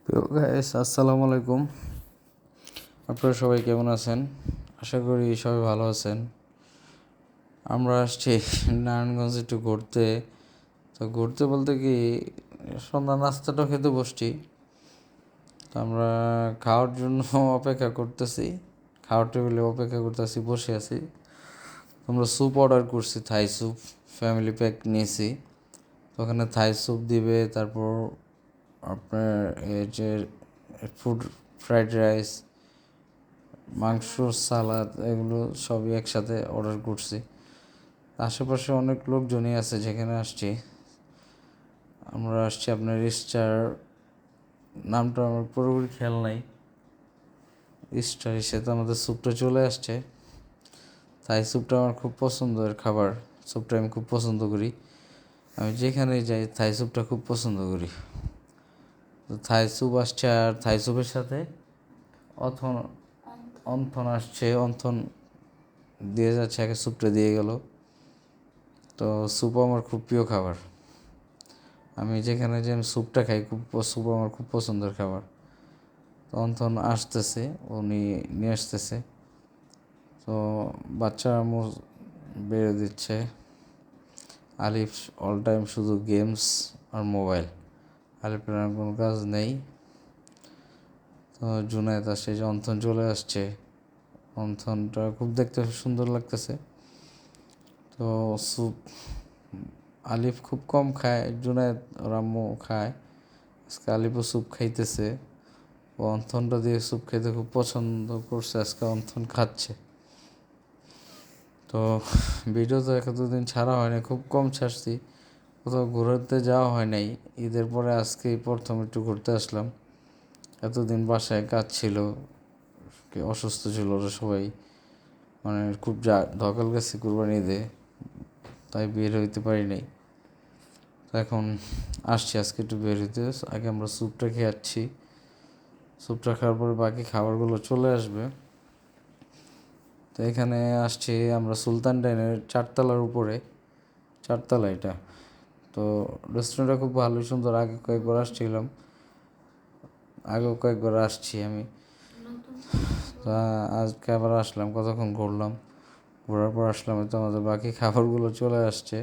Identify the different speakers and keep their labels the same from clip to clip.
Speaker 1: তো গাইস আসসালামু আলাইকুম। আপনারা সবাই কেমন আছেন? আশা করি সবাই ভালো আছেন। আমরা আসছি নারায়ণগঞ্জ একটু ঘুরতে। তো ঘুরতে বলতে কি, সন্ধ্যা নাস্তাটা খেতে বসছি। তো আমরা খাওয়ার জন্য অপেক্ষা করতেছি, খাওয়ার টেবিলে অপেক্ষা করতেছি, বসে আছি। আমরা স্যুপ অর্ডার করছি, থাই স্যুপ ফ্যামিলি প্যাক নিয়েছি। তো ওখানে থাই স্যুপ দিবে, তারপর আপনার এই যে ফুড ফ্রাইড রাইস, মাংস, সালাদ, এগুলো সবই একসাথে অর্ডার করছি। আশেপাশে অনেক লোকজনই আছে যেখানে আসছি। আমরা আসছি আপনার স্টার, নামটা আমার পুরোপুরি খেয়াল নাই। স্টার হিসেবে আমাদের স্যুপটা চলে আসছে। থাই স্যুপটা আমার খুব পছন্দের খাবার, স্যুপটা আমি খুব পছন্দ করি। আমি যেখানেই যাই থাই স্যুপটা খুব পছন্দ করি। তো থাই স্যুপ আসছে, আর থাই স্যুপের সাথে অন্থন অন্থন আসছে, অন্থন দিয়ে যাচ্ছে, আগে স্যুপটা দিয়ে গেল। তো স্যুপ আমার খুব প্রিয় খাবার। আমি যেখানে যে আমি স্যুপটা খাই, স্যুপ আমার খুব পছন্দের খাবার। তো অন্থন আসতেছে, উনি নিয়ে আসতেছে। তো বাচ্চারা বেড়ে দিচ্ছে। আলিফ অল টাইম শুধু গেমস আর মোবাইল, আলিফের আর কোনো কাজ নেই। তো জুনায়েদ আসছে, যে অন্থন চলে আসছে। অন্থনটা খুব দেখতে সুন্দর লাগতেছে। তো স্যুপ আলিফ খুব কম খায়, জুনায়েদ ওর আম্মু খায়। আজকে আলিফও স্যুপ খাইতেছে। ও অন্থনটা দিয়ে স্যুপ খেতে খুব পছন্দ করছে, আজকে অন্থন খাচ্ছে। তো ভিডিও তো এক দুদিন ছাড়া হয় না, খুব কম ছাড়ছি, কোথাও ঘুরতে যাওয়া হয় নাই। ঈদের পরে আজকেই প্রথম একটু ঘুরতে আসলাম। এতদিন বাসায় কাজ ছিল, অসুস্থ ছিল ওরা সবাই, মানে খুব ধকল গেছে কুরবানি ঈদে, তাই বের হইতে পারি নাই। তো এখন আসছি আজকে একটু বের হইতে। আগে আমরা স্যুপটা খেয়ে যাচ্ছি, স্যুপটা খাওয়ার পরে বাকি খাবারগুলো চলে আসবে। তো এখানে আসছি আমরা সুলতান ডাইনের 4তলার উপরে, 4তলা এটা। তো রেস্টুরেন্টটা খুব ভালোই সুন্দর, আগেও কয়েকবার আসছি আমি। তা আজকে আবার আসলাম, কতক্ষণ ঘুরলাম, ঘোরার পর আসলাম। তো আমাদের বাকি খাবারগুলো চলে আসছে।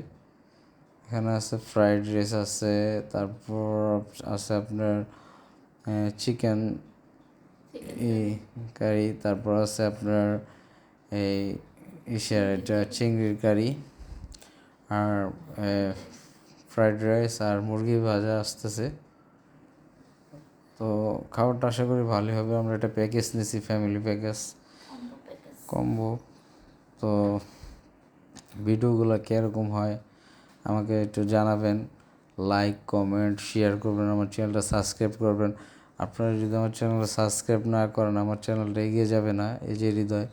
Speaker 1: এখানে আছে ফ্রাইড রাইস আছে, তারপর আছে আপনার চিকেন কারি, তারপর আছে আপনার এই এটা চিংড়ির কারি, আর ফ্রাইড রাইস আর মুরগি ভাজা আসতেছে। তো খাবারটা আশা করি ভালোই হবে। আমরা একটা প্যাকেজ নিয়েছি, ফ্যামিলি প্যাকেজ, কম্বো। তো ভিডিওগুলো কীরকম হয় আমাকে একটু জানাবেন। লাইক, কমেন্ট, শেয়ার করবেন, আমার চ্যানেলটা সাবস্ক্রাইব করবেন। আপনারা যদি আমার চ্যানেলটা সাবস্ক্রাইব না করেন, আমার চ্যানেলটা এগিয়ে যাবে না। এই যে হৃদয়,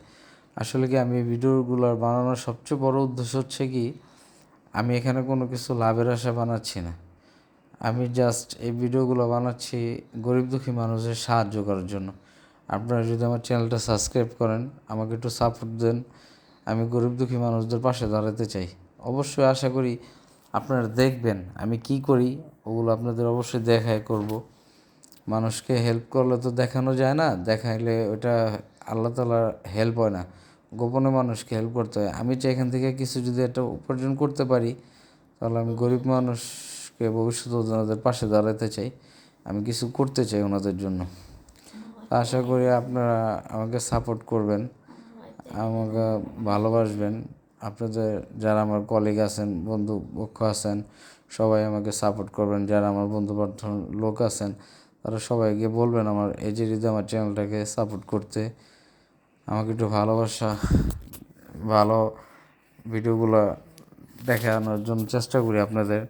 Speaker 1: আসলে কি, আমি ভিডিওগুলো বানানোর সবচেয়ে বড় উদ্দেশ্য হচ্ছে কি, আমি এখানে কোনো কিছু লাভের আশা বানাচ্ছি না। আমি জাস্ট এই ভিডিওগুলো বানাচ্ছি গরিব দুঃখী মানুষের সাহায্য করার জন্য। আপনারা যদি আমার চ্যানেলটা সাবস্ক্রাইব করেন, আমাকে একটু সাপোর্ট দেন, আমি গরিব দুঃখী মানুষদের পাশে দাঁড়াতে চাই। অবশ্যই আশা করি আপনারা দেখবেন আমি কি করি, ওগুলো আপনাদের অবশ্যই দেখায় করব। মানুষকে হেল্প করলে তো দেখানো যায় না, দেখাইলে ওটা আল্লাহ তাআলার হেল্প হয় না, গোপনে মানুষকে হেল্প করতে হয়। আমি চাই এখান থেকে কিছু যদি একটা উপার্জন করতে পারি, তাহলে আমি গরিব মানুষকে ভবিষ্যতে ওনাদের পাশে দাঁড়াতে চাই, আমি কিছু করতে চাই ওনাদের জন্য। আশা করি আপনারা আমাকে সাপোর্ট করবেন, আমাকে ভালোবাসবেন। আপনাদের যারা আমার কলিগ আছেন, বন্ধু পক্ষ আছেন, সবাই আমাকে সাপোর্ট করবেন। যারা আমার বন্ধু বান্ধব লোক আছেন, তারা সবাইকে বলবেন আমার এই যে যদি আমার চ্যানেলটাকে সাপোর্ট করতে, আমাকে একটু ভালোবাসা, ভালো ভিডিওগুলো দেখানোর জন্য চেষ্টা করি আপনাদের।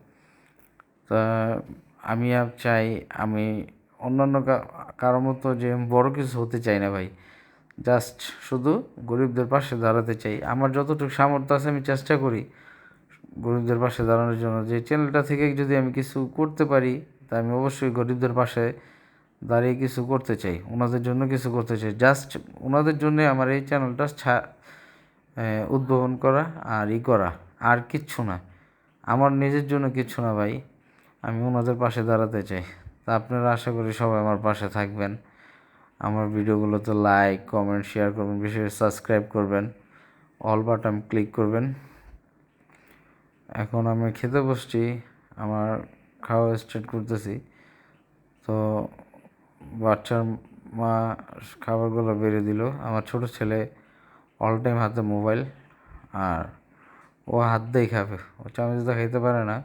Speaker 1: তা আমি চাই, আমি অন্যান্য কারোর মতো যে বড় কিছু হতে চাই না ভাই, জাস্ট শুধু গরিবদের পাশে দাঁড়াতে চাই। আমার যতটুকু সামর্থ্য আছে আমি চেষ্টা করি গরিবদের পাশে দাঁড়ানোর জন্য। যে চ্যানেলটা থেকে যদি আমি কিছু করতে পারি, তা আমি অবশ্যই গরিবদের পাশে দাঁড়িয়ে কিছু করতে চাই, ওনাদের জন্য কিছু করতে চাই। জাস্ট ওনাদের জন্যে আমার এই চ্যানেলটা উদ্ভাবন করা আর করা, আর কিচ্ছু না। আমার নিজের জন্য কিচ্ছু না ভাই, আমি ওনাদের পাশে দাঁড়াতে চাই। তা আপনারা আশা করি সবাই আমার পাশে থাকবেন, আমার ভিডিওগুলোতে লাইক কমেন্ট শেয়ার করবেন, বিশেষ করে সাবস্ক্রাইব করবেন, অল বাটন ক্লিক করবেন। এখন আমি খেতে বসছি, আমার খাওয়া স্টার্ট করতেছি। তো বাচ্চার মা খাবারগুলো বেড়ে দিল। আমার ছোট ছেলে অল টাইম হাতে মোবাইল, আর ও হাত দিয়েই খাবে, ও চামচ দিয়ে খাইতে পারে না,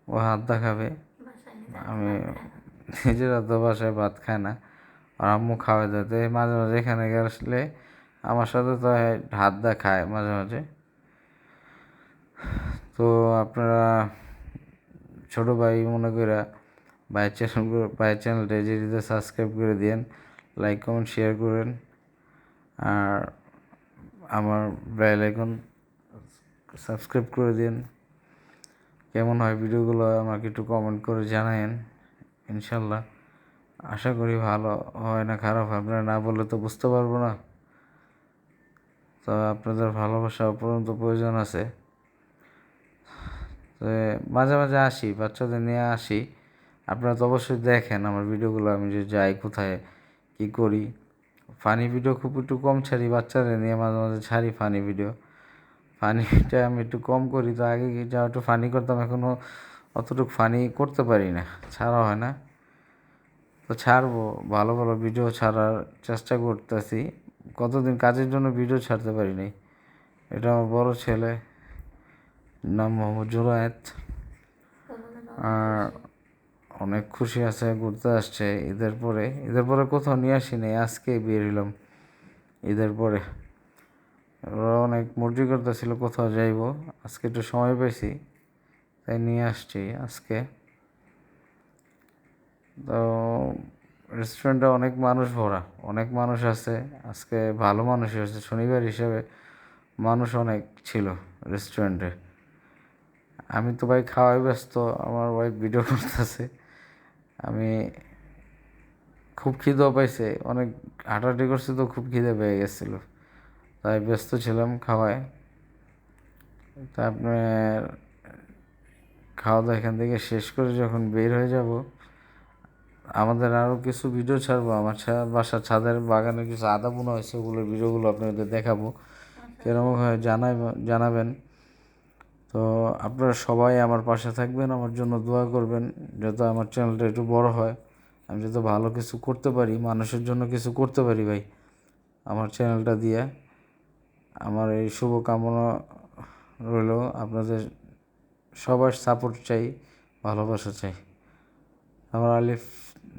Speaker 1: ও হাত দা খাবে। আমি নিজেরা তো বাসায় ভাত খায় না, আর আম্মু খাওয়াই দেয়। মাঝে মাঝে এখানে গেলে আমার সাথে তো হাত দা খায় মাঝে মাঝে। তো আপনারা ছোটো ভাই মনে করে ভাইয়ের চ্যানেলটা যেটিতে সাবস্ক্রাইব করে দিন, লাইক কমেন্ট শেয়ার করেন, আর আমার বেল আইকন সাবস্ক্রাইব করে দিন। কেমন হয় ভিডিওগুলো আমাকে একটু কমেন্ট করে জানায়েন। ইনশাল্লাহ আশা করি ভালো হয় না খারাপ, আপনারা না বললে তো বুঝতে পারবো না। তো আপনাদের ভালোবাসা অপরন্ত প্রয়োজন আছে। তো মাঝে মাঝে আসি, বাচ্চাদের নিয়ে আসি, আপনারা তো অবশ্যই দেখেন আমার ভিডিওগুলো, আমি যে যাই কোথায় কী করি। ফানি ভিডিও খুব একটু কম ছাড়ি, বাচ্চাদের নিয়ে মাঝে মাঝে ছাড়ি ফানি ভিডিও। ফানিটা আমি একটু কম করি, তো আগে যা একটু ফানি করতাম, এখনও অতটুকু ফানি করতে পারি না, ছাড়া হয় না। তো ছাড়বো, ভালো ভালো ভিডিও ছাড়ার চেষ্টা করতেছি। কতদিন কাজের জন্য ভিডিও ছাড়তে পারি নাই। এটা আমার বড় ছেলে, নাম মোহাম্মদ জুরায়েত, আর অনেক খুশি আছে, ঘুরতে আসছে ঈদের পরে কোথাও নিয়ে আসি নাই, আজকে বের হইলাম ঈদের পরে। ওরা অনেক মর্জি করতেছিল কোথাও যাইব, আজকে একটু সময় পাইছি তাই নিয়ে আসছি আজকে। তো রেস্টুরেন্টে অনেক মানুষ ভরা, অনেক মানুষ আছে আজকে, ভালো মানুষ হয়েছে, শনিবার হিসেবে মানুষ অনেক ছিল রেস্টুরেন্টে। আমি তো ভাই খাওয়াই ব্যস্ত, আমার ওয়াইফ ভিডিও করতেছে। আমি খুব খিদেও পাইছে, অনেক হাঁটাহাঁটি করছি তো খুব খিদে পেয়ে গেছিলো, তাই ব্যস্ত ছিলাম খাওয়ায়। তা আপনার খাওয়া দাওয়া এখান থেকে শেষ করে যখন বের হয়ে যাব, আমাদের আরও কিছু ভিডিও ছাড়বো। আমার বাসার ছাদের বাগানে কিছু আদা বোনা হয়েছে, ওগুলোর ভিডিওগুলো আপনাদের দেখাবো, কেরকম হয় জানাবেন। তো আপনারা সবাই আমার পাশে থাকবেন, আমার জন্য দোয়া করবেন, যাতে আমার চ্যানেলটা একটু বড় হয়, আমি যাতে ভালো কিছু করতে পারি, মানুষের জন্য কিছু করতে পারি ভাই আমার চ্যানেলটা দিয়ে। আমার এই শুভকামনা রইল, আপনাদের সবার সাপোর্ট চাই, ভালোবাসা চাই। আমার আলিফ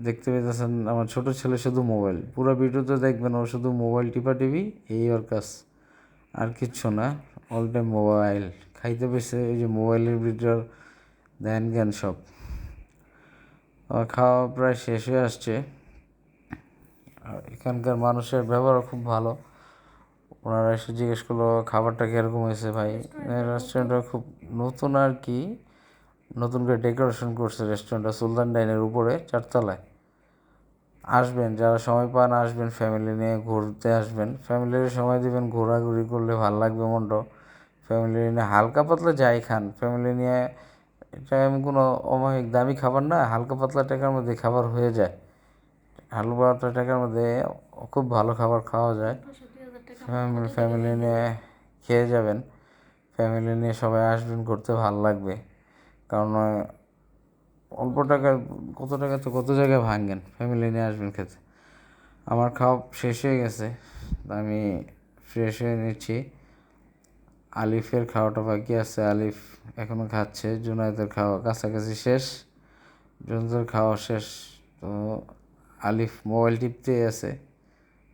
Speaker 1: দেখতে পেতেছেন, আমার ছোট ছেলে শুধু মোবাইল, পুরো ভিডিওতে দেখবেন ও শুধু মোবাইল টিপি, এই ওর কাজ, আর কিচ্ছু না, অল টাইম মোবাইল। খাইতে পেয়েছে এই যে মোবাইলের ভিডিও ধ্যান জ্ঞান সব। আমার খাওয়া প্রায় শেষ হয়ে আসছে। আর এখানকার মানুষের ব্যবহার খুব ভালো, ওনারা এসে জিজ্ঞেস করলো খাবারটা কীরকম হয়েছে। ভাই রেস্টুরেন্টটা খুব নতুন আর কি, নতুন করে ডেকোরেশন করছে রেস্টুরেন্টটা, সুলতান ডাইনের উপরে 4 তলায়। আসবেন, যারা সময় পান আসবেন, ফ্যামিলি নিয়ে ঘুরতে আসবেন, ফ্যামিলির সময় দিবেন, ঘোরাঘুরি করলে ভালো লাগবে মনটা। ফ্যামিলি নিয়ে হালকা পাতলা যাই খান, ফ্যামিলি নিয়ে এটা এমন কোনো অমায়িক দামি খাবার না, হালকা পাতলা টাকার মধ্যে খাবার হয়ে যায়, হালকা পাতলা টাকার মধ্যে খুব ভালো খাবার খাওয়া যায়। ফ্যামিলি নিয়ে খেয়ে যাবেন, ফ্যামিলি নিয়ে সবাই আসবেন, ঘুরতে ভালো লাগবে। কারণ অল্প টাকার কত টাকা তো কত জায়গায় ভাঙেন, ফ্যামিলি নিয়ে আসবেন খেতে। আমার খাওয়া শেষ হয়ে গেছে, আমি ফ্রেশ হয়ে নিচ্ছি। আলিফের খাওয়াটা বাকি আছে, আলিফ এখনও খাচ্ছে। জুনায়েদের খাওয়া কাছাকাছি শেষ, জুনায়েদের খাওয়া শেষ। তো আলিফ মোবাইল টিপতেই আছে,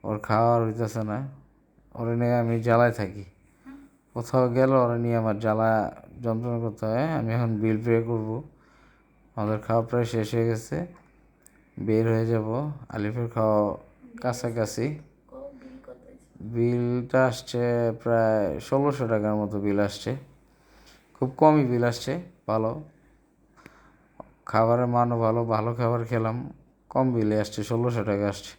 Speaker 1: ওর খাওয়া আর হইতেছে না, ওরে নিয়ে আমি জ্বালায় থাকি, কোথাও গেল ওরা নিয়ে আমার জ্বালা যন্ত্রণা করতে হয়। আমি এখন বিল পে করবো, আমাদের খাওয়া প্রায় শেষ হয়ে গেছে, বের হয়ে যাব। আলিফের খাওয়া কাছাকাছি, বিলটা আসছে প্রায় 1600 টাকার মতো বিল আসছে, খুব কমই বিল আসছে, ভালো খাবারের মানও ভালো, ভালো খাবার খেলাম, কম বিলে আসছে, 1600 টাকা আসছে।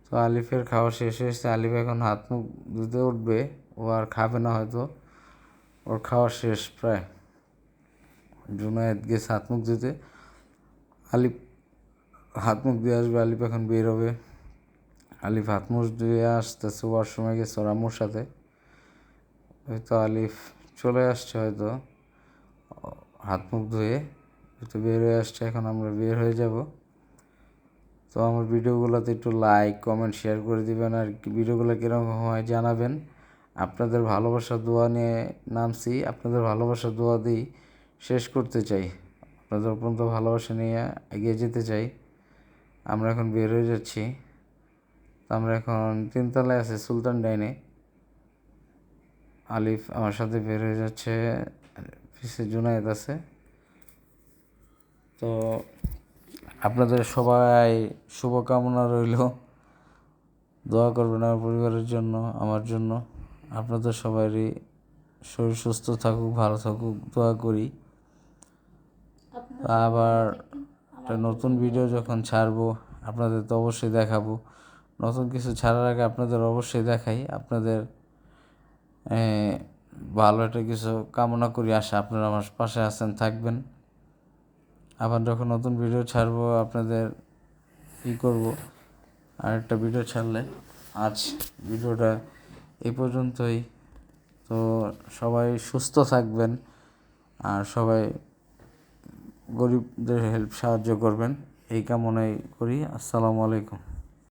Speaker 1: তো আলিফের খাওয়া শেষ হয়েছে, আলিফ এখন হাত মুখ ধুতে উঠবে, ও আর খাবে না হয়তো, ওর খাওয়া শেষ প্রায়। জুনায়েদ গেছে হাত মুখ ধুতে, আলিফ হাত মুখ দিয়ে আসবে, আলিফ এখন বের হবে। আলিফ হাত মুখ দিয়ে আসতেছে, ওয়াশরুমে গেছে ওর আম্মুর সাথে। হয়তো আলিফ চলে আসছে, হয়তো হাত মুখ ধুয়ে হয়তো বের হয়ে আসছে। এখন আমরা বের হয়ে যাব। তো আমার ভিডিওগুলোতে একটু লাইক কমেন্ট শেয়ার করে দিবেন, আর ভিডিওগুলো কীরকম হয় জানাবেন। আপনাদের ভালোবাসা দোয়া নিয়ে নামছি, আপনাদের ভালোবাসা দোয়া দিই শেষ করতে চাই। আপনাদের পর্যন্ত ভালোবাসা নিয়ে এগিয়ে যেতে চাই। আমরা এখন বের হয়ে যাচ্ছি। তো আমরা এখন 3 তলায় আছি, সুলতান ডাইনে। আলিফ আমার সাথে বের হয়ে যাচ্ছে, পিছে জুনায়েদ আছে। তো আপনাদের সবাই শুভকামনা রইল, দোয়া করবেন আমার পরিবারের জন্য, আমার জন্য। আপনাদের সবারই শরীর সুস্থ থাকুক, ভালো থাকুক, দোয়া করি। আবার একটা নতুন ভিডিও যখন ছাড়বো আপনাদের তো অবশ্যই দেখাবো। নতুন কিছু ছাড়ার আগে আপনাদের অবশ্যই দেখাই। আপনাদের ভালো একটা কিছু কামনা করি, আশা আপনারা আমার পাশে আছেন, থাকবেন। আবার যখন নতুন ভিডিও ছাড়বো আপনাদের করব, আর একটা ভিডিও ছাড়লে। আজ ভিডিওটা এই পর্যন্তই। তো সবাই সুস্থ থাকবেন, আর সবাই গরিবদের সাহায্য করবেন, এই কামনাই করি। আসসালামু আলাইকুম।